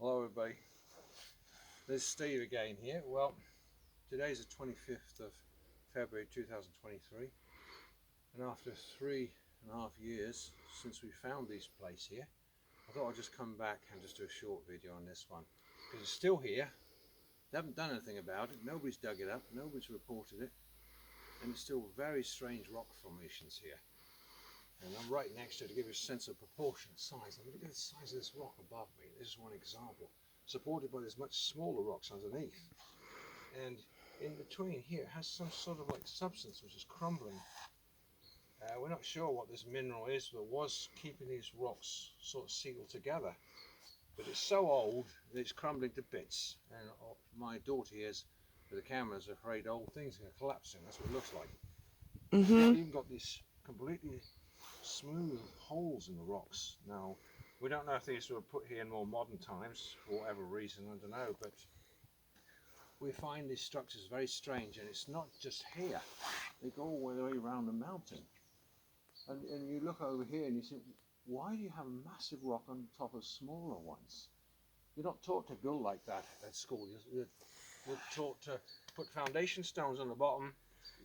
Hello everybody, this is Steve again here. Well, today's the 25th of February 2023, and after 3.5 years since we found this place here, I thought I'd just come back and just do a short video on this one, because it's still here. They haven't done anything about it, nobody's dug it up, nobody's reported it, and it's still very strange rock formations here. And I'm right next to it to give you a sense of proportion, size. I mean, look at the size of this rock above me. This is one example, supported by these much smaller rocks underneath. And in between here, it has some sort of like substance which is crumbling. We're not sure what this mineral is, but was keeping these rocks sort of sealed together. But it's so old that it's crumbling to bits. And my daughter here is, with the camera, is afraid old things are going to collapse soon. That's what it looks like. It's even got these completely smooth holes in the rocks. Now, we don't know if these were put here in more modern times for whatever reason, I don't know, but we find these structures very strange, and it's not just here. They go all the way around the mountain. And you look over here and you think, why do you have a massive rock on top of smaller ones? You're not taught to build like that at school. You're taught to put foundation stones on the bottom,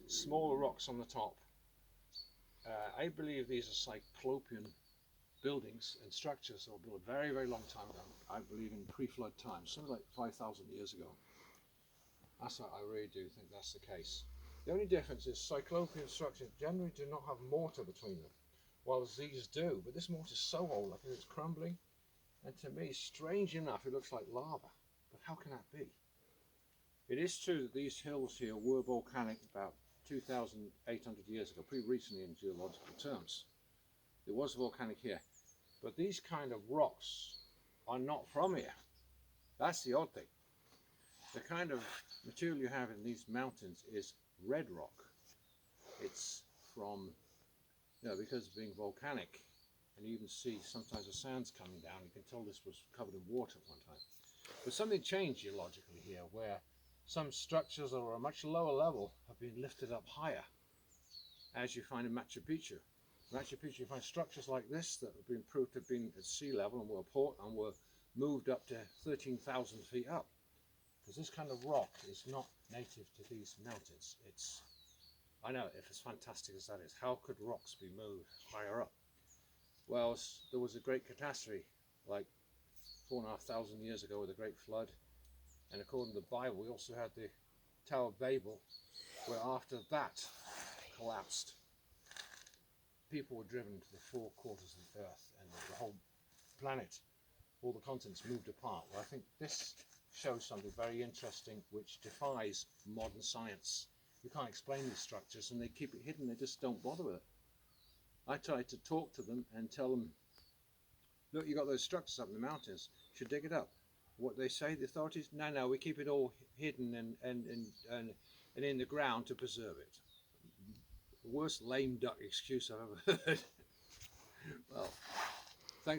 smaller rocks on the top. I believe these are cyclopean buildings and structures that were built a very, very long time ago. I believe in pre-flood times, something like 5,000 years ago. That's what I really do think that's the case. The only difference is cyclopean structures generally do not have mortar between them, while these do. But this mortar is so old, like it's crumbling, and to me, strange enough, it looks like lava. But how can that be? It is true that these hills here were volcanic about 2,800 years ago, pretty recently in geological terms. It was volcanic here, but these kind of rocks are not from here. That's the odd thing. The kind of material you have in these mountains is red rock. It's from, because of being volcanic, and you even see sometimes the sands coming down, you can tell this was covered in water at one time. But something changed geologically here, where some structures that are a much lower level have been lifted up higher, as you find in Machu Picchu. In Machu Picchu, you find structures like this that have been proved to have been at sea level and were moved up to 13,000 feet up. Because this kind of rock is not native to these mountains. I know, if as fantastic as that is, how could rocks be moved higher up? Well, there was a great catastrophe, like 4,500 years ago with a great flood. And according to the Bible, we also had the Tower of Babel, where after that collapsed, people were driven to the four quarters of the earth, and the whole planet, all the continents moved apart. Well, I think this shows something very interesting which defies modern science. You can't explain these structures, and they keep it hidden. They just don't bother with it. I tried to talk to them and tell them, look, you got those structures up in the mountains, you should dig it up. What they say, the authorities, no, we keep it all hidden and in the ground to preserve it. The worst lame duck excuse I've ever heard. Well,